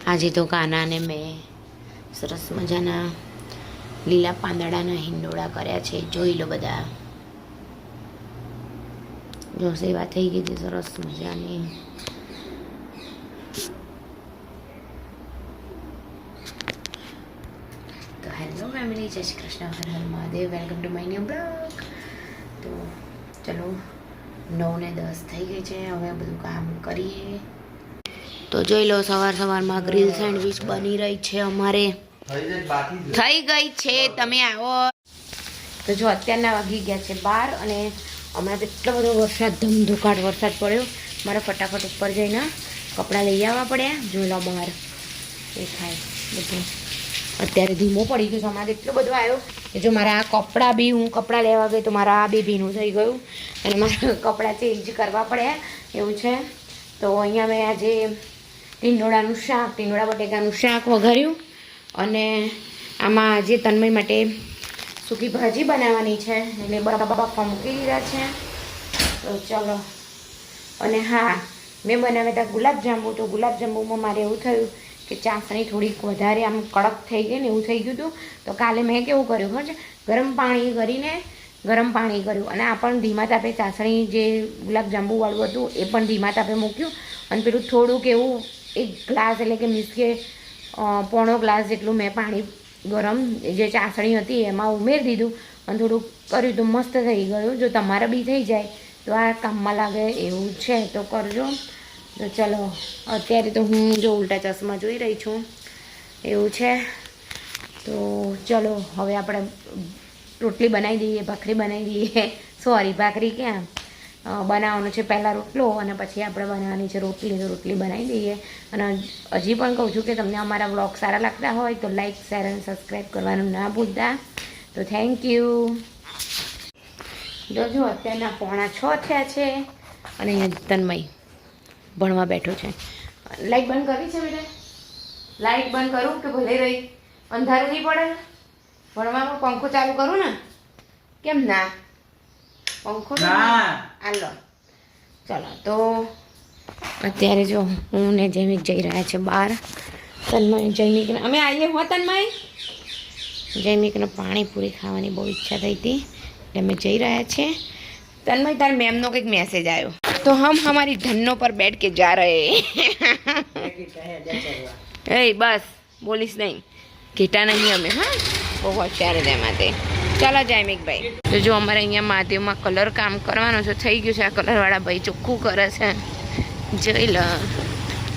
આજે તો કાનાને મેં સરસ મજાના લીલા પાંદડાના હિંડોળા કર્યા છે. જોઈ લો બધા. જો સેવા થઈ ગઈ હતી સરસ મજાની. તો હેલો ફેમિલી, જય શ્રી કૃષ્ણ, હર હર Mahadev, welcome to my new blog. તો ચલો 9:10 થઈ ગઈ છે. હવે બધું કામ કરીએ. તો જોઈ લો સવારમાં ગ્રીલ સેન્ડવિચ બની રહી છે અમારે. થઈ ગઈ છે, તમે આવો. તો જો અત્યારના વાગી ગયા છે 12 અને હમણાં તો એટલો બધો વરસાદ, ધમધોકાટ વરસાદ પડ્યો. મારે ફટાફટ ઉપર જઈને કપડાં લઈ આવવા પડ્યા. જોઈ લો બહાર દેખાય બધું. અત્યારે ધીમો પડી ગયો છે. હમણાં એટલો બધો આવ્યો કે જો મારા આ કપડાં બી, હું કપડાં લેવા ગઈ તો મારા આ બી ભીનું થઈ ગયું અને મારા કપડાં ચેન્જ કરવા પડ્યા એવું છે. તો અહીંયા મેં આજે ટીંડોળા બટેકાનું શાક વઘાર્યું અને આમાં આજે તન્મય માટે સૂકી ભાજી બનાવવાની છે એટલે બાફવા મૂકી દીધા છે. તો ચલો. અને હા, મેં બનાવ્યા હતા ગુલાબજાંબુ. તો ગુલાબજાંબુમાં મારે એવું થયું કે ચાસણી થોડીક વધારે આમ કડક થઈ ગઈ ને એવું થઈ ગયું હતું. તો કાલે મેં કેવું કર્યું ખબર છે, ગરમ પાણી કર્યું અને આ પણ ધીમા તાપે ચાસણી જે ગુલાબજાંબુવાળું હતું એ પણ ધીમા તાપે મૂક્યું અને પેલું થોડુંક એવું 1 ગ્લાસ એટલે કે મીન્સ કે પોણો ગ્લાસ જેટલું મેં પાણી ગરમ જે ચાસણી હતી એમાં ઉમેરી દીધું અને થોડુંક કર્યું તો મસ્ત થઈ ગયું. જો તમારે બી થઈ જાય તો આ કામમાં લાગે એવું છે તો કરજો. તો ચલો, અત્યારે તો હું જો ઉલટા ચશ્મા જોઈ રહી છું એવું છે. તો ચલો હવે આપણે રોટલી બનાવી દઈએ, ભાખરી બનાવી દઈએ. સોરી, ભાખરી ક્યાં, બનાવવાનો છે પહેલાં રોટલો અને પછી આપણે બનાવવાની છે રોટલી. તો રોટલી બનાવી દઈએ. અને હજી પણ કહું છું કે તમને અમારા વ્લોગ સારા લાગતા હોય તો લાઈક, શેર અને સબસ્ક્રાઈબ કરવાનું ના ભૂલતા. તો થેન્ક યુ. જો અત્યારના 5:45 થયા છે અને અહીંયા તન્મય ભણવા બેઠો છે. લાઈટ બંધ કરવી છે બેટા? લાઈટ બંધ કરું કે ભલે રહી? અંધારું નહીં પડે? ભણવામાં પંખો ચાલુ કરું ને? કેમ ના? પંખો હાલો. ચલો, તો અત્યારે જો હું ને જૈમિક જઈ રહ્યા છે બહાર. તન્મય જૈમિકને અમે આવીએ હો. તન્મય જૈમિકને પાણીપુરી ખાવાની બહુ ઈચ્છા થઈ હતી એટલે અમે જઈ રહ્યા છીએ. તન્મય, તાર મેમનો કંઈક મેસેજ આવ્યો तो हम हमारी धन्नों पर बैठ के जा रहे हैं. बस बोलीस नहीं, ઘેટા નહીં અમે. હા, બહુ હોશિયાર છે માટે. ચાલો જયમિકભાઈ. તો જો અમારે અહીંયા મહાદેવમાં કલર કામ કરવાનો છે, થઈ ગયું છે. આ કલરવાળા ભાઈ ચોખ્ખું કરે છે, જોઈ લો.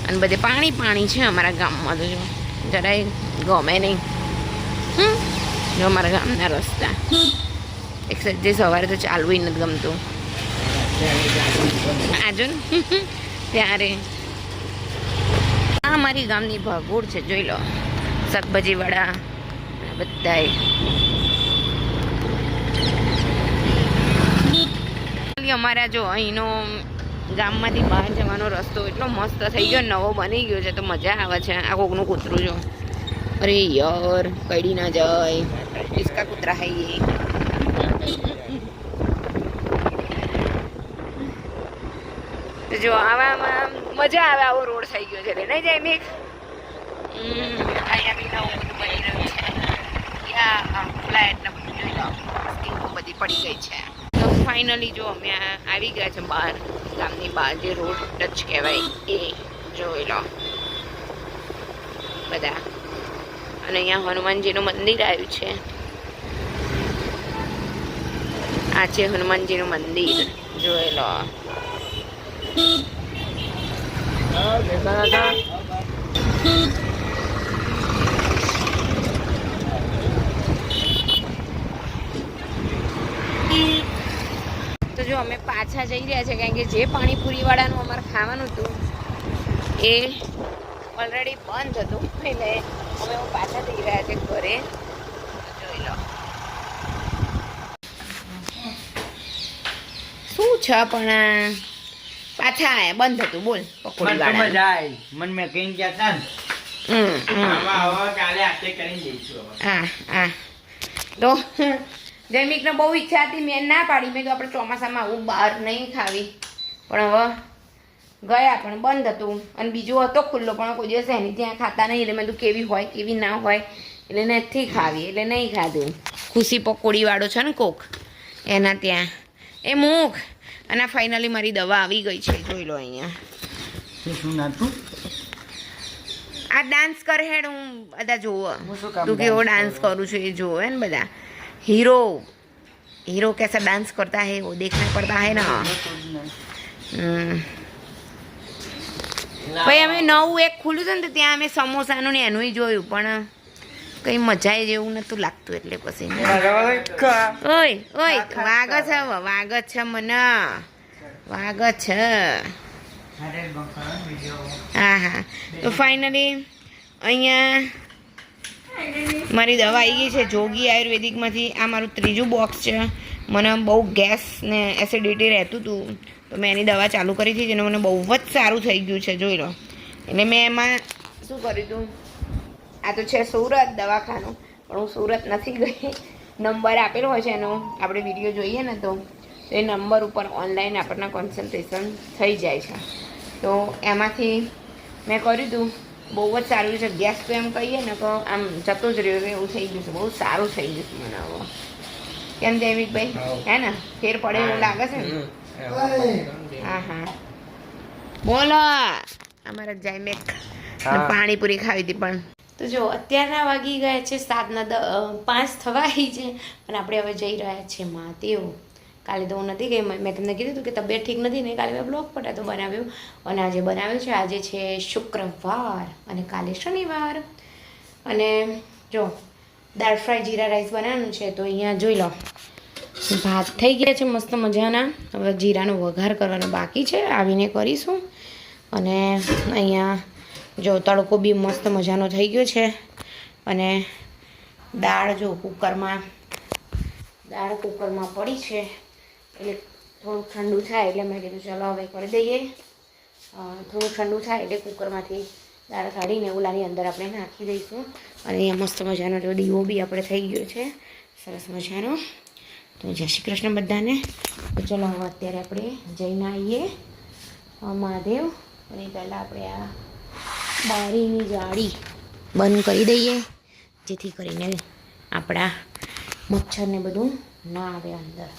અને બધે પાણી છે અમારા ગામમાં. તો જો જરાય ગમે નહીં. જો અમારા ગામના રસ્તા એક સજ્જે સવારે તો ચાલવું નથી ગમતું. આજુ ને ત્યારે આ અમારી ગામની ભાગોળ છે, જોઈ લો. શાકભાજીવાળા બધાય. અમારા જો અહીંનો ગામમાંથી બહાર જવાનો રસ્તો એટલો મસ્ત થઈ ગયો, નવો બની ગયો છે તો મજા આવે છે. આ કોકનું કૂતરું જો. અરે યાર, કઈડી ના જાય. इसका કૂતરા है ये. તો જો આવામાં મજા આવે. આવો રોડ થઈ ગયો છે નહીં જયમિક? અહીંયા બી નવું બધું બની રહ્યું છે. ફ્લેટ ને બધું જોઈ લો, સ્કીમો બધી પડી ગઈ છે. તો ફાઇનલી જો અમે આવી ગયા છે બહાર, ગામની બહાર જે રોડ ટચ કહેવાય એ. જોઈ લો બધા. અને અહીંયા હનુમાનજીનું મંદિર આવ્યું છે. આ છે હનુમાનજીનું મંદિર, જોઈ લો. તો જો અમે પાછા જઈ રહ્યા છે કારણ કે જે પાણીપુરી વાળાનું અમારે ખાવાનું હતું એ ઓલરેડી બંધ હતું એટલે અમે પાછા જઈ રહ્યા છે ઘરે. જોઈ લો શું છે પણ પાછા આયા, બંધ હતું. બોલ પકોડી વાળા મન મેં કઈ ગયા હતા ને. હા. તો જૈમિકને બહુ ઈચ્છા હતી, મેં ના પાડી. મેં તો આપણે ચોમાસામાં આવું બહાર નહીં ખાવી, પણ હવે ગયા પણ બંધ હતું અને બીજું હતો ખુલ્લો પણ કોઈ દિવસ એની ત્યાં ખાતા નહીં એટલે મેં તું કેવી હોય કેવી ના હોય એટલે નથી ખાવી એટલે નહીં ખાધું. ખુશી પકોડીવાળો છે ને કોક એના ત્યાં એ મૂક અને ફાઇનલી મારી દવા આવી ગઈ છે જોઈ લો અહીંયા. શું નાતું આ ડાન્સ કરે હેડ હું બધા જોવો તું કેવો ડાન્સ કરું છું એ જોવે ને બધા. हीरो कैसा डांस करता है वो देखना पड़ता है ना. ભાઈ અમે નવું એક ખુલ્યું છે ને તો ત્યાં અમે સમોસાનું ને એનું જોયું પણ કંઈ મજા જેવું નતું લાગતું એટલે પછી ઓય વાગ છે મને વાગ છે. હા તો ફાઇનલી અહીંયા મારી દવા આવી ગઈ છે જોગી આયુર્વેદિકમાંથી. આ મારું ત્રીજું બોક્સ છે. મને બહુ ગેસ ને એસિડિટી રહેતું હતું તો મેં એની દવા ચાલુ કરી હતી જેને મને બહુ જ સારું થઈ ગયું છે જોઈ લો. એટલે મેં એમાં શું કર્યું હતું, આ તો છે સુરત દવાખાનું પણ હું સુરત નથી ગઈ. નંબર આપેલો હોય છે એનો આપણે વિડીયો જોઈએ ને તો એ નંબર ઉપર ઓનલાઈન આપણને કન્સલ્ટેશન થઈ જાય છે. તો એમાંથી મેં કર્યું હતું બહુ જ સારું છે. ગેસ તો એમ કહીએ ને તો આમ જતો જ રહ્યો એવું થઈ ગયું છે. બહુ સારું થઈ ગયું છે મને હવે. કેમ જયમિકભાઈ હે ને ફેર પડે એવું લાગે છે ને. હા બોલો અમારા જયમિક પાણીપુરી ખાવી હતી પણ. તો જો અત્યારના વાગી ગયા છે 7:05 થવા આવી છે અને આપણે હવે જઈ રહ્યા છીએ મહાદેવ. કાલે તો હું નથી ગઈ. મેં તમને કીધું હતું કે તબિયત ઠીક નથી ને કાલે મેં બ્લોગ પટા તો બનાવ્યો અને આજે બનાવ્યો છે. આજે છે શુક્રવાર અને કાલે શનિવાર. અને જો દાળ ફ્રાય જીરા રાઈસ બનાવવાનું છે તો અહીંયા જોઈ લો ભાત થઈ ગયા છે મસ્ત મજાના. હવે જીરાનો વઘાર કરવાનો બાકી છે આવીને કરીશું. અને અહીંયા જો તડકો બી મસ્ત મજાનો થઈ ગયો છે અને દાળ જો કુકરમાં પડી છે એટલે થોડુંક ઠંડુ થાય એટલે મેં કીધું ચાલો હવે કરી દઈએ. થોડું ઠંડુ થાય એટલે કુકરમાંથી દાળ કાઢીને ઓલાની અંદર આપણે નાખી દઈશું. અને અહીંયા મસ્ત મજાનો જો દીવો બી આપણે થઈ ગયો છે સરસ મજાનો. તો જય શ્રી કૃષ્ણ બધાને. તો ચલો હવે અત્યારે આપણે જઈને આવીએ મહાદેવ. અને પહેલાં આપણે આ બારીની જાળી બંધ કરી દઈએ જેથી કરીને આપણા મચ્છરને બધું ના આવે અંદર.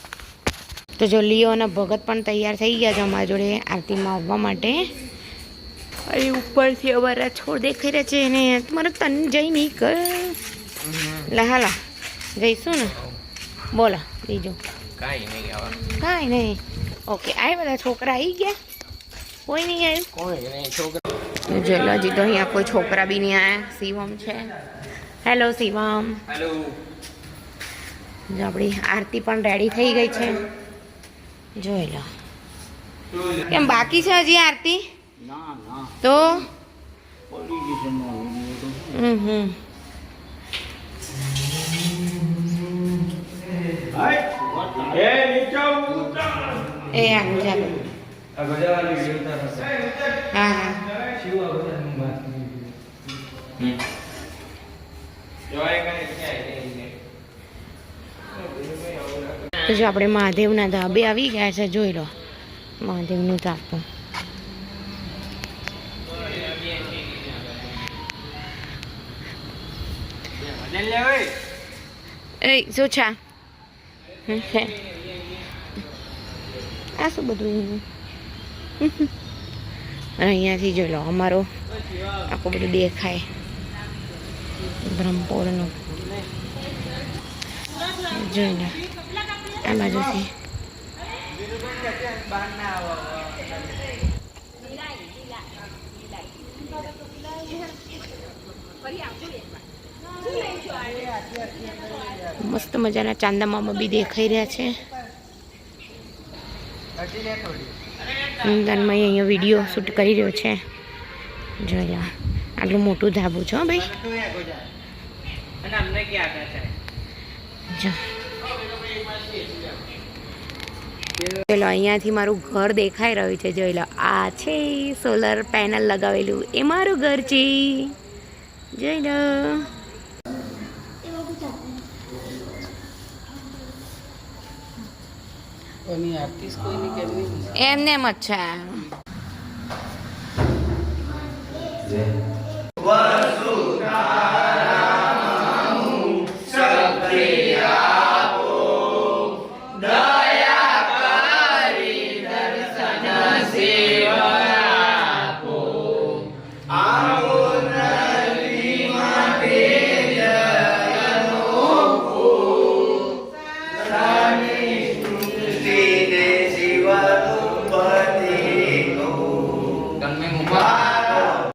તો જો લિયો અને ભગત પણ તૈયાર થઈ ગયા છે અમારા જોડે આરતીમાં આવવા માટે. અરે ઉપરથી અમારા છોડ દેખાઈ રહ્યા છે એને તમારે તન જઈ નહીં કર હાલા જઈશું ને. બોલો બીજું કાંઈ નહીં. ઓકે આ બધા છોકરા આવી ગયા કોઈ નહીં આવ્યું. જોઈ હજી તો અહીંયા કોઈ છોકરા બી નહીં આવ્યા. શિવમ છે. હેલો શિવમ. જો આપણી આરતી પણ રેડી થઈ ગઈ છે જોઈ લો. કેમ બાકી છે હજી આરતી? તો એ આગળ ચાલો. હા તો જો આપણે મહાદેવના ધાબે આવી ગયા છે જોઈ લો. મહાદેવનું ધાબું એ શું છે આ શું બધું. અહીંયાથી જોઈ લો અમારો આખું બધું દેખાય બ્રહ્મપુરનું. જોઈ લો આ બાજુથી મસ્ત મજાના ચાંદા મામા બી દેખાઈ રહ્યા છે. તન્મય અહીંયા વિડીયો શૂટ કરી રહ્યો છે જોઈ લો. આટલું મોટું ધાબું છે ભાઈ. જો ચલો અહીંયાથી મારું ઘર દેખાઈ રહ્યું છે જોઈ લો. આ છે સોલર પેનલ લગાવેલું એ મારું ઘર છે જોઈ લો. એમને એમ જ છે જય